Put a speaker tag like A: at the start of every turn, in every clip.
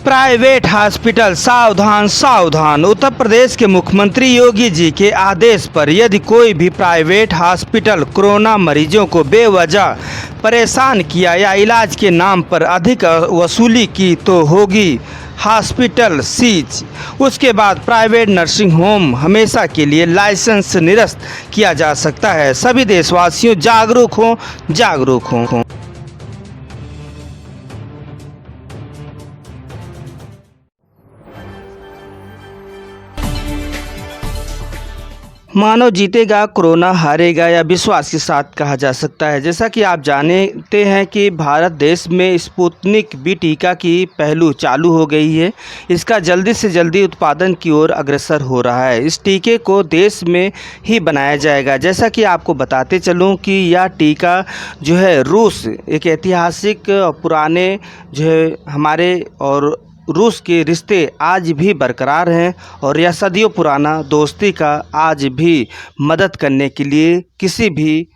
A: Private hospital सावधान सावधान। उत्तर प्रदेश के मुख्यमंत्री योगी जी के आदेश पर यदि कोई भी प्राइवेट हॉस्पिटल कोरोना मरीजों को बेवजह परेशान किया या इलाज के नाम पर अधिक वसूली की तो होगी हॉस्पिटल सीज। उसके बाद प्राइवेट नर्सिंग होम हमेशा के लिए लाइसेंस निरस्त किया जा सकता है। सभी देशवासियों जागरूक हों, जागरूक हों। मानव जीतेगा कोरोना हारेगा या विश्वास के साथ कहा जा सकता है। जैसा कि आप जानते हैं कि भारत देश में स्पुतनिक वी टीका की पहलू चालू हो गई है। इसका जल्दी से जल्दी उत्पादन की ओर अग्रसर हो रहा है। इस टीके को देश में ही बनाया जाएगा। जैसा कि आपको बताते चलूं कि यह टीका जो है रूस, एक ऐतिहासिक पुराने जो है हमारे और रूस के रिश्ते आज भी बरकरार हैं और यह सदियों पुराना दोस्ती का आज भी मदद करने के लिए किसी भी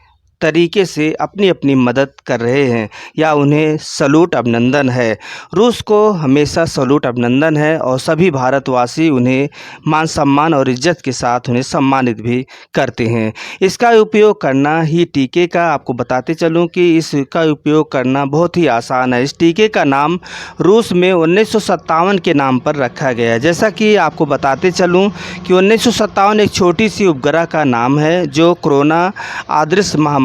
A: तरीके से अपनी अपनी मदद कर रहे हैं या उन्हें सलूट अभिनंदन है। रूस को हमेशा सलूट अभिनंदन है और सभी भारतवासी उन्हें मान सम्मान और इज्जत के साथ उन्हें सम्मानित भी करते हैं। इसका उपयोग करना ही टीके का आपको बताते चलूं कि इसका उपयोग करना बहुत ही आसान है। इस टीके का नाम रूस में 1957 के नाम पर रखा गया है। जैसा कि आपको बताते चलूं कि 1957 एक छोटी सी उपग्रह का नाम है जो कोरोना अदृश्य महामारी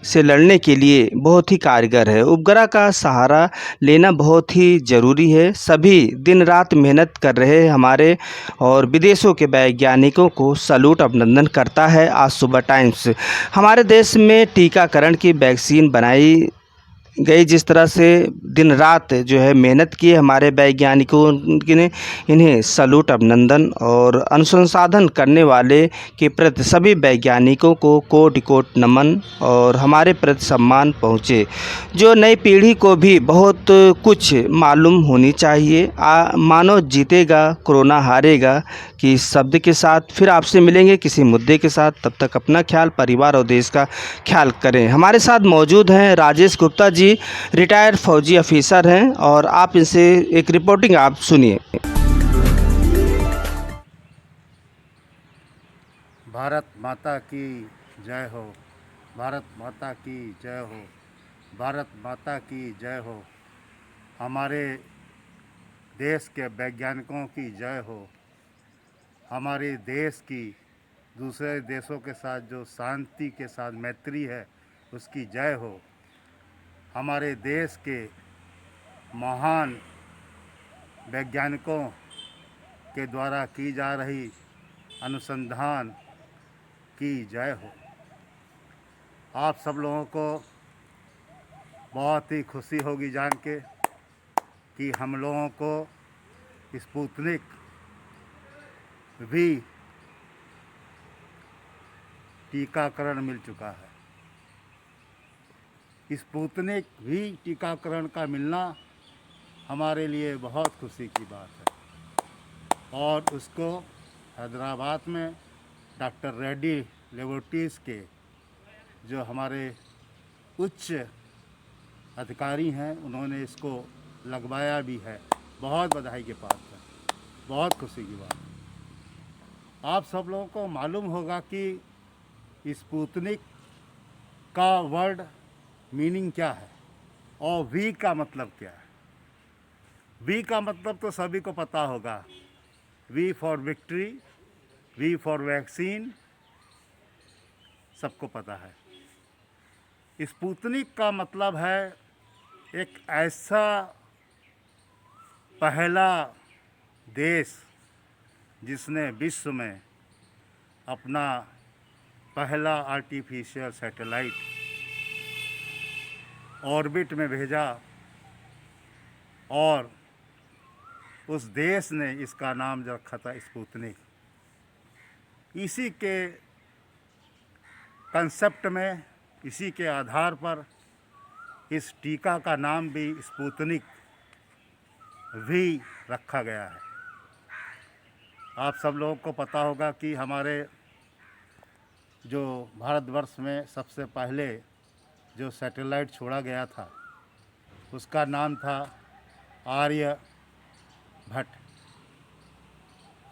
A: से लड़ने के लिए बहुत ही कारगर है। उपग्रह का सहारा लेना बहुत ही ज़रूरी है। सभी दिन रात मेहनत कर रहे हमारे और विदेशों के वैज्ञानिकों को सलूट अभिनंदन करता है आज सुबह टाइम्स। हमारे देश में टीकाकरण की वैक्सीन बनाई गई, जिस तरह से दिन रात जो है मेहनत की हमारे वैज्ञानिकों ने, इन्हें सलूट अभिनंदन और अनुसंधान करने वाले के प्रति सभी वैज्ञानिकों को कोटि कोटि नमन और हमारे प्रति सम्मान पहुँचे। जो नई पीढ़ी को भी बहुत कुछ मालूम होनी चाहिए। मानव जीतेगा कोरोना हारेगा कि शब्द के साथ फिर आपसे मिलेंगे किसी मुद्दे के साथ। तब तक अपना ख्याल, परिवार और देश का ख्याल करें। हमारे साथ मौजूद हैं राजेश गुप्ता जी, रिटायर्ड फौजी ऑफिसर हैं और आप इनसे एक रिपोर्टिंग आप सुनिए।
B: भारत माता की जय हो, भारत माता की जय हो, भारत माता की जय हो। हमारे देश के वैज्ञानिकों की जय हो। हमारे देश की दूसरे देशों के साथ जो शांति के साथ मैत्री है उसकी जय हो। हमारे देश के महान वैज्ञानिकों के द्वारा की जा रही अनुसंधान की जय हो। आप सब लोगों को बहुत ही खुशी होगी जान के कि हम लोगों को स्पुतनिक भी टीकाकरण मिल चुका है। स्पुतनिक भी टीकाकरण का मिलना हमारे लिए बहुत खुशी की बात है और उसको हैदराबाद में डॉक्टर रेड्डी लेबोरेटरीज के जो हमारे उच्च अधिकारी हैं उन्होंने इसको लगवाया भी है। बहुत बधाई के पात्र है, बहुत खुशी की बात है। आप सब लोगों को मालूम होगा कि स्पुतनिक का वर्ड मीनिंग क्या है और वी का मतलब क्या है। वी का मतलब तो सभी को पता होगा, V for victory, V for vaccine, सबको पता है। स्पुतनिक का मतलब है एक ऐसा पहला देश जिसने विश्व में अपना पहला आर्टिफिशियल सैटेलाइट ऑर्बिट में भेजा और उस देश ने इसका नाम जो रखा था स्पुतनिक। इसी के कंसेप्ट में, इसी के आधार पर इस टीका का नाम भी स्पुतनिक भी रखा गया है। आप सब लोगों को पता होगा कि हमारे जो भारतवर्ष में सबसे पहले जो सैटेलाइट छोड़ा गया था उसका नाम था आर्य भट्ट,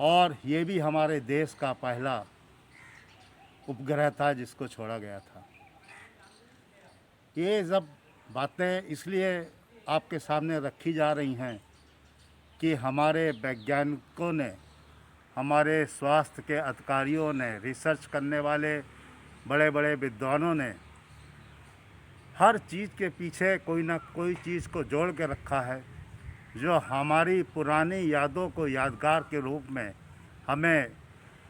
B: और ये भी हमारे देश का पहला उपग्रह था जिसको छोड़ा गया था। ये सब बातें इसलिए आपके सामने रखी जा रही हैं कि हमारे वैज्ञानिकों ने, हमारे स्वास्थ्य के अधिकारियों ने, रिसर्च करने वाले बड़े बड़े विद्वानों ने हर चीज़ के पीछे कोई ना कोई चीज़ को जोड़ के रखा है जो हमारी पुरानी यादों को यादगार के रूप में हमें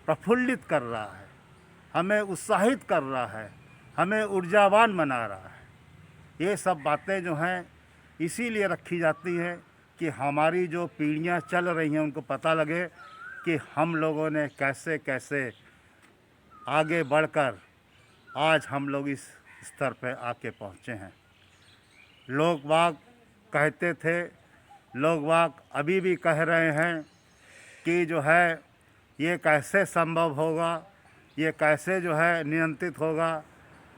B: प्रफुल्लित कर रहा है, हमें उत्साहित कर रहा है, हमें ऊर्जावान बना रहा है। ये सब बातें जो हैं इसीलिए रखी जाती हैं कि हमारी जो पीढ़ियां चल रही हैं उनको पता लगे कि हम लोगों ने कैसे कैसे आगे बढ़कर आज हम लोग इस स्तर पर आके पहुँचे हैं। लोग वाग कहते थे, लोग वाग अभी भी कह रहे हैं कि जो है ये कैसे संभव होगा, ये कैसे जो है नियंत्रित होगा।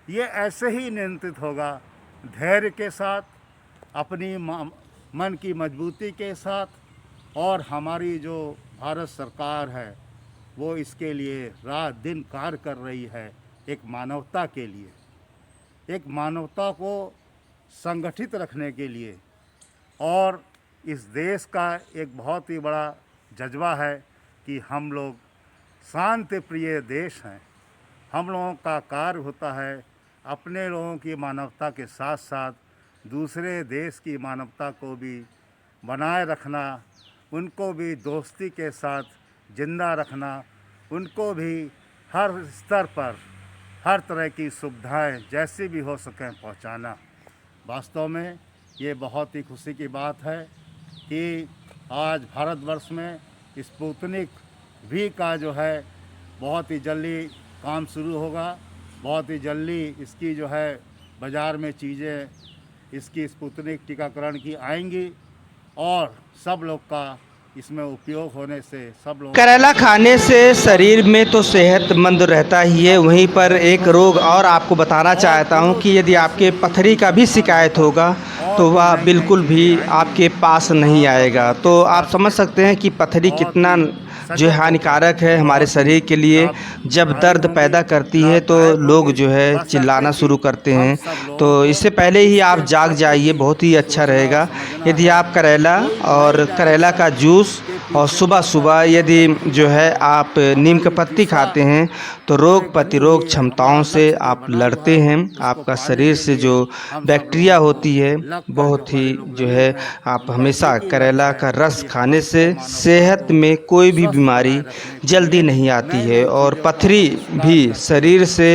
B: ये ऐसे ही नियंत्रित होगा धैर्य के साथ, अपनी मन की मजबूती के साथ, और हमारी जो भारत सरकार है वो इसके लिए रात दिन कार्य कर रही है, एक मानवता के लिए, एक मानवता को संगठित रखने के लिए। और इस देश का एक बहुत ही बड़ा जज्बा है कि हम लोग शांति प्रिय देश हैं। हम लोगों का कार्य होता है अपने लोगों की मानवता के साथ साथ दूसरे देश की मानवता को भी बनाए रखना, उनको भी दोस्ती के साथ जिंदा रखना, उनको भी हर स्तर पर हर तरह की सुविधाएं जैसी भी हो सकें पहुंचाना। वास्तव में ये बहुत ही खुशी की बात है कि आज भारतवर्ष में स्पुतनिक वी का जो है बहुत ही जल्दी काम शुरू होगा। बहुत ही जल्दी इसकी जो है बाज़ार में चीज़ें इसकी स्पुतनिक टीकाकरण की आएंगी और सब लोग का इसमें उपयोग होने से सब लोग।
A: करेला खाने से शरीर में तो सेहतमंद रहता ही है, वहीं पर एक रोग और आपको बताना चाहता हूं कि यदि आपके पथरी का भी शिकायत होगा तो वह बिल्कुल भी आपके पास नहीं आएगा। तो आप समझ सकते हैं कि पथरी कितना जो है हानिकारक है हमारे शरीर के लिए। जब दर्द पैदा करती है तो लोग जो है चिल्लाना शुरू करते हैं, तो इससे पहले ही आप जाग जाइए, बहुत ही अच्छा रहेगा यदि आप करेला और करेला का जूस और सुबह सुबह यदि जो है आप नीम के पत्ती खाते हैं तो रोग प्रतिरोध क्षमताओं से आप लड़ते हैं। आपका शरीर से जो बैक्टीरिया होती है बहुत ही जो है, आप हमेशा करेला का रस खाने से सेहत में कोई भी बीमारी जल्दी नहीं आती है और पथरी भी शरीर से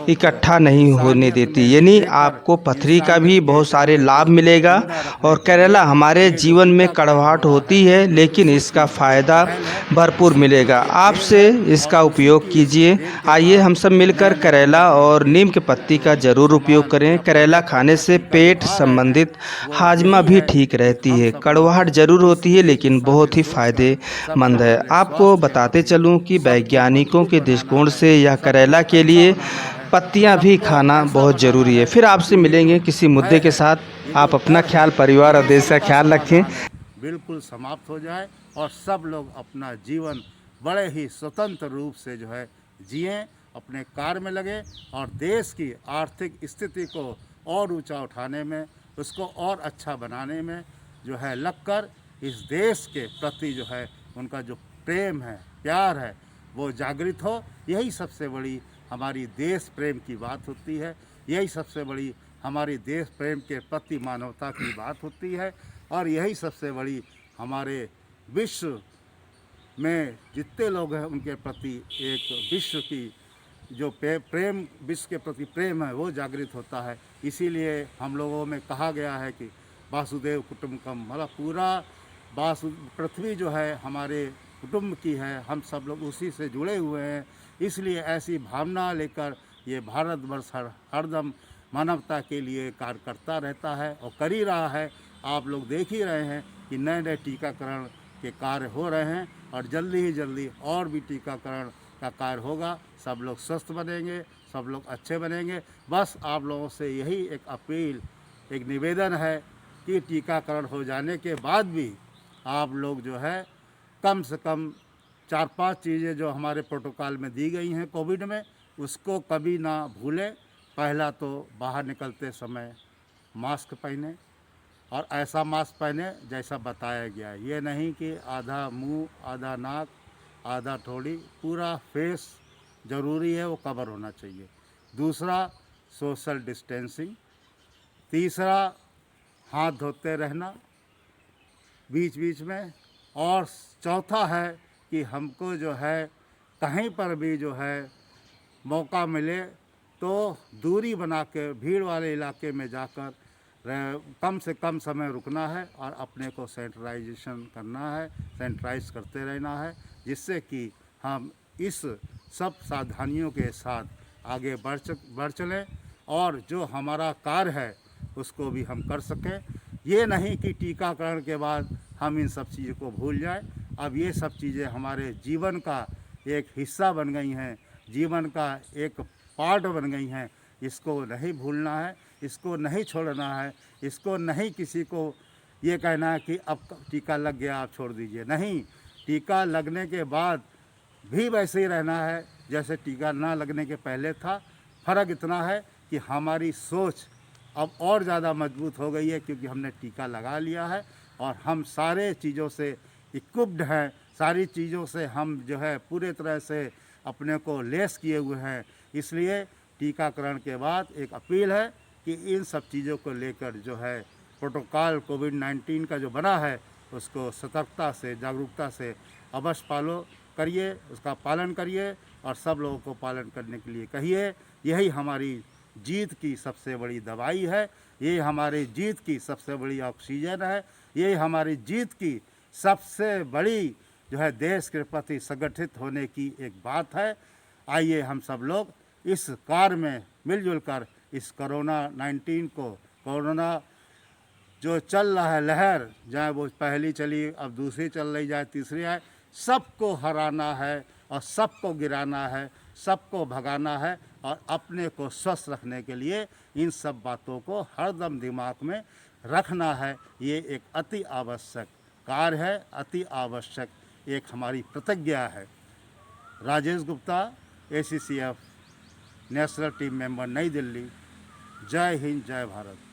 A: इकट्ठा नहीं होने देती, यानी आपको पथरी का भी बहुत सारे लाभ मिलेगा। और करेला हमारे जीवन में कड़वाहट होती है लेकिन इसका फ़ायदा भरपूर मिलेगा, आपसे इसका उपयोग कीजिए। आइए हम सब मिलकर करेला और नीम के पत्ती का ज़रूर उपयोग करें। करेला खाने से पेट संबंधित हाजमा भी ठीक रहती है, कड़वाहट ज़रूर होती है लेकिन बहुत ही फ़ायदेमंद है। आपको बताते चलूँ कि वैज्ञानिकों के दृष्टिकोण से यह करेला के लिए पत्तियां भी खाना बहुत ज़रूरी है। फिर आपसे मिलेंगे किसी मुद्दे के साथ। आप अपना ख्याल, परिवार और देश का ख्याल रखें।
B: बिल्कुल समाप्त हो जाए और सब लोग अपना जीवन बड़े ही स्वतंत्र रूप से जो है जिएं, अपने कार्य में लगे और देश की आर्थिक स्थिति को और ऊंचा उठाने में, उसको और अच्छा बनाने में जो है लगकर इस देश के प्रति जो है उनका जो प्रेम है, प्यार है, वो जागृत हो। यही सबसे बड़ी हमारी देश प्रेम की बात होती है, यही सबसे बड़ी हमारी देश प्रेम के प्रति मानवता की बात होती है और यही सबसे बड़ी हमारे विश्व में जितने लोग हैं उनके प्रति एक विश्व की जो प्रेम, विश्व के प्रति प्रेम है वो जागृत होता है। इसीलिए हम लोगों में कहा गया है कि वासुदेव कुटुंबकम, मतलब पूरा पृथ्वी जो है हमारे कुटुंब की है, हम सब लोग उसी से जुड़े हुए हैं। इसलिए ऐसी भावना लेकर ये भारतवर्ष हरदम मानवता के लिए कार्य करता रहता है और कर ही रहा है। आप लोग देख ही रहे हैं कि नए नए टीकाकरण के कार्य हो रहे हैं और जल्दी ही जल्दी और भी टीकाकरण का कार्य होगा। सब लोग स्वस्थ बनेंगे, सब लोग अच्छे बनेंगे। बस आप लोगों से यही एक अपील, एक निवेदन है कि टीकाकरण हो जाने के बाद भी आप लोग जो है कम से कम 4-5 चीज़ें जो हमारे प्रोटोकॉल में दी गई हैं कोविड में, उसको कभी ना भूलें। पहला तो बाहर निकलते समय मास्क पहने, और ऐसा मास्क पहने जैसा बताया गया है। ये नहीं कि आधा मुंह, आधा नाक, आधा ठोड़ी, पूरा फेस ज़रूरी है, वो कवर होना चाहिए। दूसरा, सोशल डिस्टेंसिंग। तीसरा, हाथ धोते रहना बीच बीच में। और चौथा है कि हमको जो है कहीं पर भी जो है मौका मिले तो दूरी बना के भीड़ वाले इलाके में जाकर कम से कम समय रुकना है और अपने को सैनिटाइजेशन करना है, सैनिटाइज करते रहना है, जिससे कि हम इस सब सावधानियों के साथ आगे बढ़ चलें और जो हमारा कार्य है उसको भी हम कर सकें। ये नहीं कि टीकाकरण के बाद हम इन सब चीज़ों को भूल जाएं। अब ये सब चीज़ें हमारे जीवन का एक हिस्सा बन गई हैं, जीवन का एक पार्ट बन गई हैं। इसको नहीं भूलना है, इसको नहीं छोड़ना है, इसको नहीं किसी को ये कहना है कि अब टीका लग गया आप छोड़ दीजिए। नहीं, टीका लगने के बाद भी वैसे ही रहना है जैसे टीका ना लगने के पहले था। फ़र्क इतना है कि हमारी सोच अब और ज़्यादा मजबूत हो गई है, क्योंकि हमने टीका लगा लिया है और हम सारे चीज़ों से इक्विप्ड हैं, सारी चीज़ों से हम जो है पूरे तरह से अपने को लेस किए हुए हैं। इसलिए टीकाकरण के बाद एक अपील है कि इन सब चीज़ों को लेकर जो है प्रोटोकॉल कोविड-19 का जो बना है उसको सतर्कता से, जागरूकता से अवश्य करिए, उसका पालन करिए और सब लोगों को पालन करने के लिए कहिए। यही हमारी जीत की सबसे बड़ी दवाई है, ये हमारी जीत की सबसे बड़ी ऑक्सीजन है, ये हमारी जीत की सबसे बड़ी जो है देश के प्रति संगठित होने की एक बात है। आइए हम सब लोग इस कार्य में मिलजुल कर इस कोरोना जो चल रहा है लहर, चाहे वो पहली चली, अब दूसरी चल रही, जाए तीसरी आए, सबको हराना है और सबको गिराना है, सबको भगाना है और अपने को स्वस्थ रखने के लिए इन सब बातों को हरदम दिमाग में रखना है। ये एक अति आवश्यक कार्य है, अति आवश्यक एक हमारी प्रतिज्ञा है। Rajesh Gupta, ACCF national team member, नई दिल्ली। जय हिंद, जय भारत।